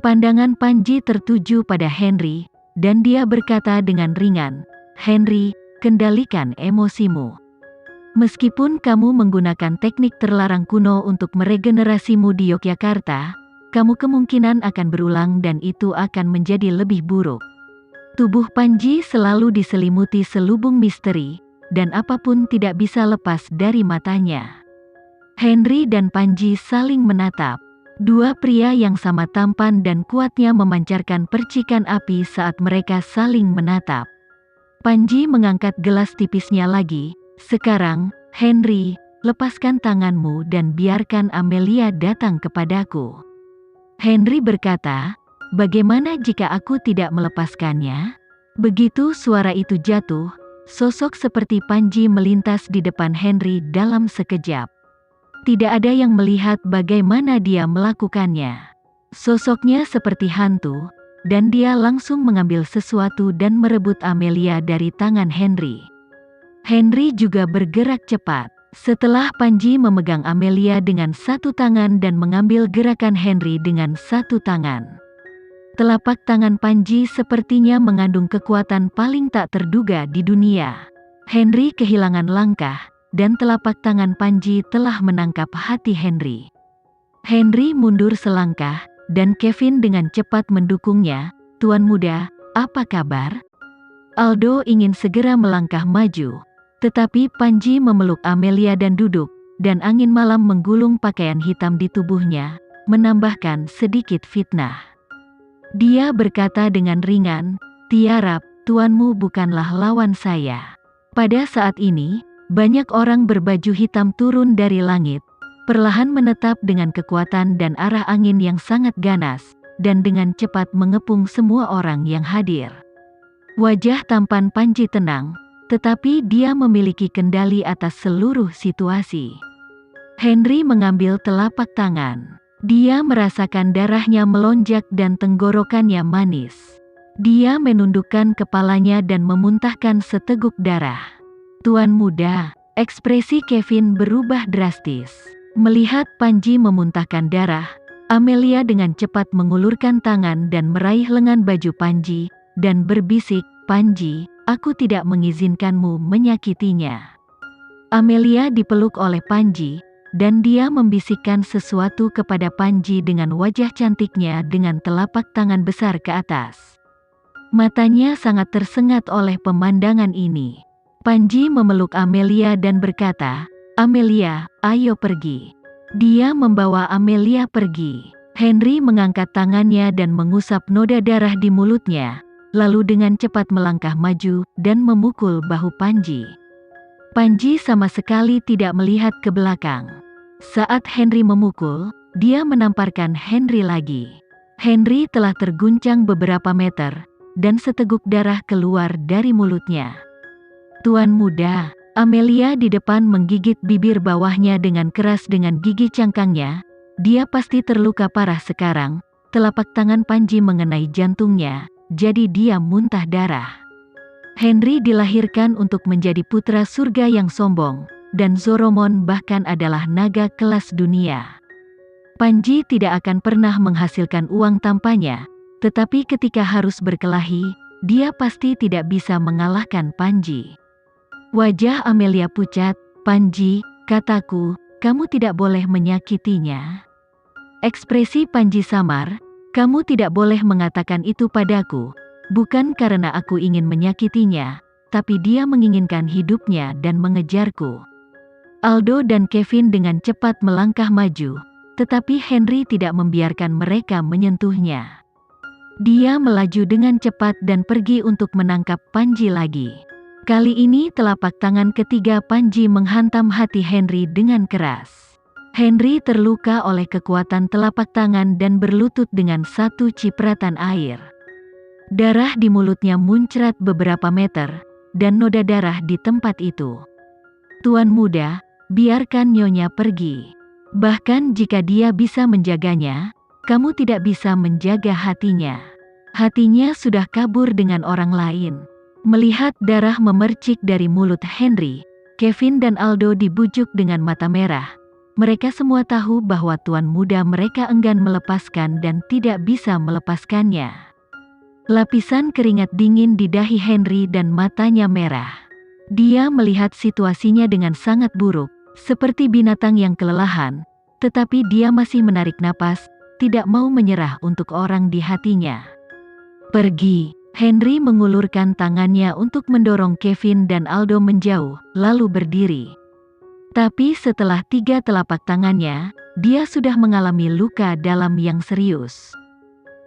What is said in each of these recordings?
Pandangan Panji tertuju pada Henry, dan dia berkata dengan ringan, "Henry, kendalikan emosimu. Meskipun kamu menggunakan teknik terlarang kuno untuk meregenerasimu di Yogyakarta, kamu kemungkinan akan berulang dan itu akan menjadi lebih buruk." Tubuh Panji selalu diselimuti selubung misteri, dan apapun tidak bisa lepas dari matanya. Henry dan Panji saling menatap. Dua pria yang sama tampan dan kuatnya memancarkan percikan api saat mereka saling menatap. Panji mengangkat gelas tipisnya lagi. "Sekarang, Henry, lepaskan tanganmu dan biarkan Amelia datang kepadaku." Henry berkata, "Bagaimana jika aku tidak melepaskannya?" Begitu suara itu jatuh, sosok seperti Panji melintas di depan Henry dalam sekejap. Tidak ada yang melihat bagaimana dia melakukannya. Sosoknya seperti hantu, dan dia langsung mengambil sesuatu dan merebut Amelia dari tangan Henry. Henry juga bergerak cepat. Setelah Panji memegang Amelia dengan satu tangan dan mengambil gerakan Henry dengan satu tangan. Telapak tangan Panji sepertinya mengandung kekuatan paling tak terduga di dunia. Henry kehilangan langkah, dan telapak tangan Panji telah menangkap hati Henry. Henry mundur selangkah, dan Kevin dengan cepat mendukungnya. "Tuan muda, apa kabar?" Aldo ingin segera melangkah maju, tetapi Panji memeluk Amelia dan duduk, dan angin malam menggulung pakaian hitam di tubuhnya, menambahkan sedikit fitnah. Dia berkata dengan ringan, "Tiarap, tuanmu bukanlah lawan saya." Pada saat ini, banyak orang berbaju hitam turun dari langit, perlahan menetap dengan kekuatan dan arah angin yang sangat ganas, dan dengan cepat mengepung semua orang yang hadir. Wajah tampan Panji tenang, tetapi dia memiliki kendali atas seluruh situasi. Henry mengambil telapak tangan. Dia merasakan darahnya melonjak dan tenggorokannya manis. Dia menundukkan kepalanya dan memuntahkan seteguk darah. "Tuan muda," ekspresi Kevin berubah drastis. Melihat Panji memuntahkan darah, Amelia dengan cepat mengulurkan tangan dan meraih lengan baju Panji, dan berbisik, "Panji, aku tidak mengizinkanmu menyakitinya." Amelia dipeluk oleh Panji, dan dia membisikkan sesuatu kepada Panji dengan wajah cantiknya dengan telapak tangan besar ke atas. Matanya sangat tersengat oleh pemandangan ini. Panji memeluk Amelia dan berkata, "Amelia, ayo pergi." Dia membawa Amelia pergi. Henry mengangkat tangannya dan mengusap noda darah di mulutnya, lalu dengan cepat melangkah maju dan memukul bahu Panji. Panji sama sekali tidak melihat ke belakang. Saat Henry memukul, dia menamparkan Henry lagi. Henry telah terguncang beberapa meter, dan seteguk darah keluar dari mulutnya. "Tuan muda," Amelia di depan menggigit bibir bawahnya dengan keras dengan gigi cangkangnya. "Dia pasti terluka parah sekarang." Telapak tangan Panji mengenai jantungnya, jadi dia muntah darah. Henry dilahirkan untuk menjadi putra surga yang sombong, dan Zoromon bahkan adalah naga kelas dunia. Panji tidak akan pernah menghasilkan uang tanpanya, tetapi ketika harus berkelahi, dia pasti tidak bisa mengalahkan Panji. Wajah Amelia pucat. "Panji, kataku, kamu tidak boleh menyakitinya." Ekspresi Panji samar. "Kamu tidak boleh mengatakan itu padaku, bukan karena aku ingin menyakitinya, tapi dia menginginkan hidupnya dan mengejarku." Aldo dan Kevin dengan cepat melangkah maju, tetapi Henry tidak membiarkan mereka menyentuhnya. Dia melaju dengan cepat dan pergi untuk menangkap Panji lagi. Kali ini telapak tangan ketiga Panji menghantam hati Henry dengan keras. Henry terluka oleh kekuatan telapak tangan dan berlutut dengan satu cipratan air. Darah di mulutnya muncrat beberapa meter, dan noda darah di tempat itu. "Tuan muda, biarkan Nyonya pergi. Bahkan jika dia bisa menjaganya, kamu tidak bisa menjaga hatinya. Hatinya sudah kabur dengan orang lain." Melihat darah memercik dari mulut Henry, Kevin dan Aldo dibujuk dengan mata merah. mereka semua tahu bahwa tuan muda mereka enggan melepaskan dan tidak bisa melepaskannya. Lapisan keringat dingin di dahi Henry dan matanya merah. Dia melihat situasinya dengan sangat buruk, seperti binatang yang kelelahan, tetapi dia masih menarik napas, tidak mau menyerah untuk orang di hatinya. Pergi. Henry mengulurkan tangannya untuk mendorong Kevin dan Aldo menjauh, lalu berdiri. Tapi setelah 3 telapak tangannya, dia sudah mengalami luka dalam yang serius.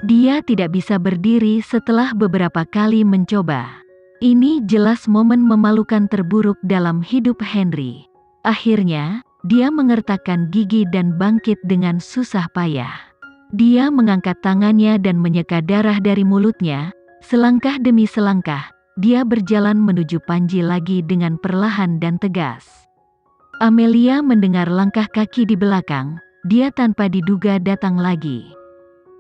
Dia tidak bisa berdiri setelah beberapa kali mencoba. Ini jelas momen memalukan terburuk dalam hidup Henry. Akhirnya, dia mengertakkan gigi dan bangkit dengan susah payah. Dia mengangkat tangannya dan menyeka darah dari mulutnya. Selangkah demi selangkah, dia berjalan menuju Panji lagi dengan perlahan dan tegas. Amelia mendengar langkah kaki di belakang, dia tanpa diduga datang lagi.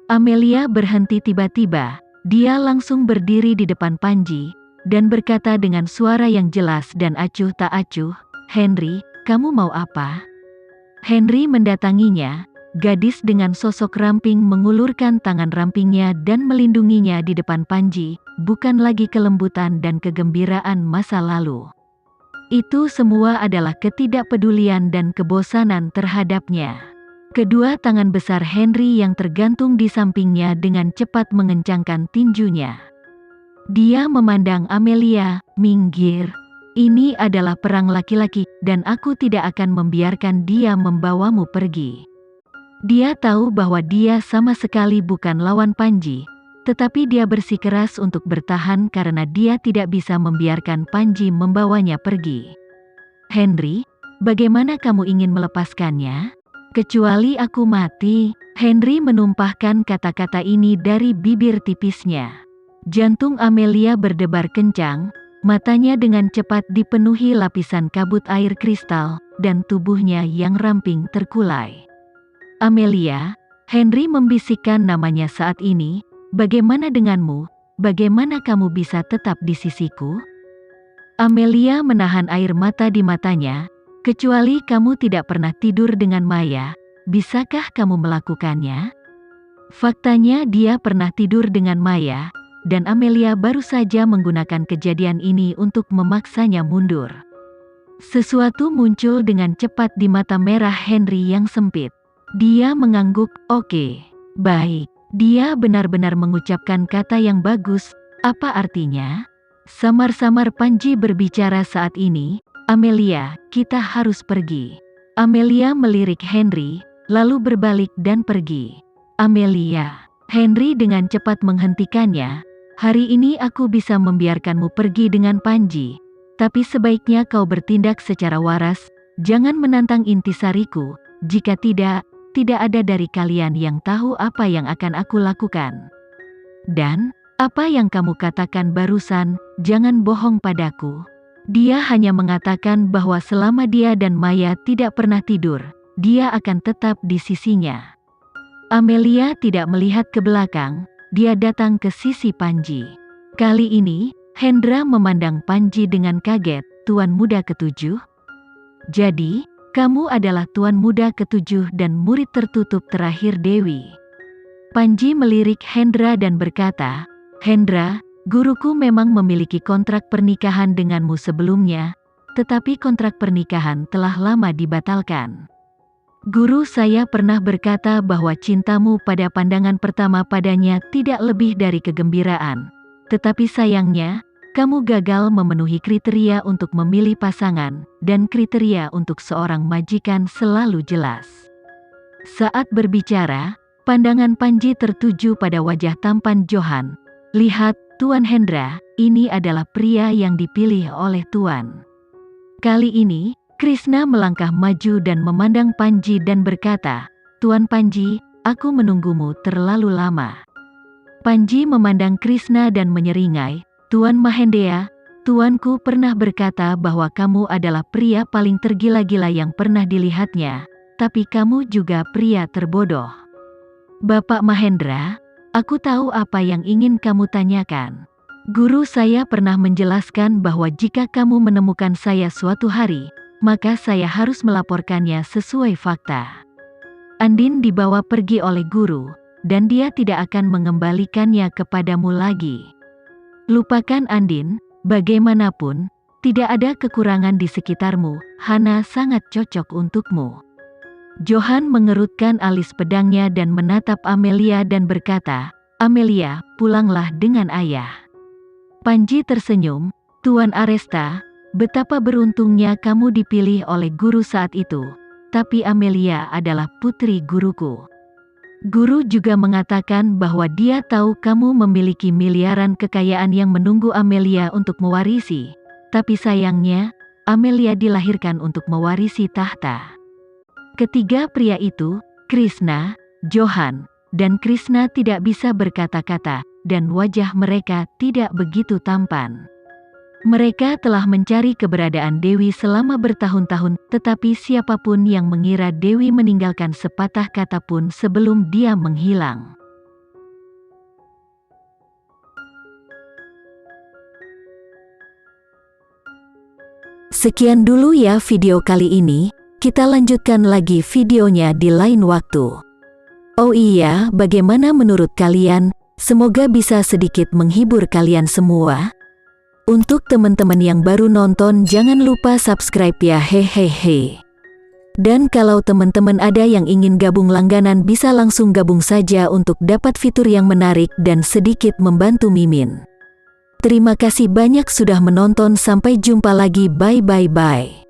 Amelia berhenti tiba-tiba, dia langsung berdiri di depan Panji, dan berkata dengan suara yang jelas dan acuh tak acuh, "Henry, kamu mau apa?" Henry mendatanginya. Gadis dengan sosok ramping mengulurkan tangan rampingnya dan melindunginya di depan Panji, bukan lagi kelembutan dan kegembiraan masa lalu. Itu semua adalah ketidakpedulian dan kebosanan terhadapnya. Kedua tangan besar Henry yang tergantung di sampingnya dengan cepat mengencangkan tinjunya. Dia memandang Amelia, "Minggir. Ini adalah perang laki-laki, dan aku tidak akan membiarkan dia membawamu pergi." Dia tahu bahwa dia sama sekali bukan lawan Panji, tetapi dia bersikeras untuk bertahan karena dia tidak bisa membiarkan Panji membawanya pergi. "Henry, bagaimana kamu ingin melepaskannya? Kecuali aku mati." Henry menumpahkan kata-kata ini dari bibir tipisnya. Jantung Amelia berdebar kencang, matanya dengan cepat dipenuhi lapisan kabut air kristal, dan tubuhnya yang ramping terkulai. "Amelia," Henry membisikkan namanya saat ini, "bagaimana denganmu? Bagaimana kamu bisa tetap di sisiku?" Amelia menahan air mata di matanya, "Kecuali kamu tidak pernah tidur dengan Maya, bisakah kamu melakukannya?" Faktanya dia pernah tidur dengan Maya, dan Amelia baru saja menggunakan kejadian ini untuk memaksanya mundur. Sesuatu muncul dengan cepat di mata merah Henry yang sempit. Dia mengangguk, "Oke, baik." Dia benar-benar mengucapkan kata yang bagus. Apa artinya? Samar-samar Panji berbicara saat ini, "Amelia, kita harus pergi." Amelia melirik Henry, lalu berbalik dan pergi. "Amelia." Henry dengan cepat menghentikannya, "Hari ini aku bisa membiarkanmu pergi dengan Panji, tapi sebaiknya kau bertindak secara waras, jangan menantang intisariku, jika tidak ada dari kalian yang tahu apa yang akan aku lakukan." "Dan, apa yang kamu katakan barusan, jangan bohong padaku." Dia hanya mengatakan bahwa selama dia dan Maya tidak pernah tidur, dia akan tetap di sisinya. Amelia tidak melihat ke belakang, dia datang ke sisi Panji. Kali ini, Hendra memandang Panji dengan kaget, "Tuan muda ketujuh? Jadi, kamu adalah tuan muda ketujuh dan murid tertutup terakhir Dewi." Panji melirik Hendra dan berkata, "Hendra, guruku memang memiliki kontrak pernikahan denganmu sebelumnya, tetapi kontrak pernikahan telah lama dibatalkan. Guru saya pernah berkata bahwa cintamu pada pandangan pertama padanya tidak lebih dari kegembiraan, tetapi sayangnya, kamu gagal memenuhi kriteria untuk memilih pasangan, dan kriteria untuk seorang majikan selalu jelas." Saat berbicara, pandangan Panji tertuju pada wajah tampan Johan. "Lihat, Tuan Hendra, ini adalah pria yang dipilih oleh Tuan." Kali ini, Krishna melangkah maju dan memandang Panji dan berkata, "Tuan Panji, aku menunggumu terlalu lama." Panji memandang Krishna dan menyeringai, "Tuan Mahendra, tuanku pernah berkata bahwa kamu adalah pria paling tergila-gila yang pernah dilihatnya, tapi kamu juga pria terbodoh." "Bapak Mahendra, aku tahu apa yang ingin kamu tanyakan. Guru saya pernah menjelaskan bahwa jika kamu menemukan saya suatu hari, maka saya harus melaporkannya sesuai fakta. Andin dibawa pergi oleh guru, dan dia tidak akan mengembalikannya kepadamu lagi. Lupakan Andin, bagaimanapun, tidak ada kekurangan di sekitarmu, Hana sangat cocok untukmu. Johan mengerutkan alis pedangnya dan menatap Amelia dan berkata, Amelia, pulanglah dengan ayah. Panji tersenyum, Tuan Aresta, betapa beruntungnya kamu dipilih oleh guru saat itu, tapi Amelia adalah putri guruku. Guru juga mengatakan bahwa dia tahu kamu memiliki miliaran kekayaan yang menunggu Amelia untuk mewarisi, tapi sayangnya, Amelia dilahirkan untuk mewarisi tahta. Ketiga pria itu, Krishna, Johan, dan Krishna tidak bisa berkata-kata, dan wajah mereka tidak begitu tampan. Mereka telah mencari keberadaan Dewi selama bertahun-tahun, tetapi siapapun yang mengira Dewi meninggalkan sepatah kata pun sebelum dia menghilang. Sekian dulu ya video kali ini. Kita lanjutkan lagi videonya di lain waktu. Oh iya, bagaimana menurut kalian? Semoga bisa sedikit menghibur kalian semua. Untuk teman-teman yang baru nonton, jangan lupa subscribe ya, hehehe. Dan kalau teman-teman ada yang ingin gabung langganan, bisa langsung gabung saja untuk dapat fitur yang menarik dan sedikit membantu Mimin. Terima kasih banyak sudah menonton, sampai jumpa lagi, bye.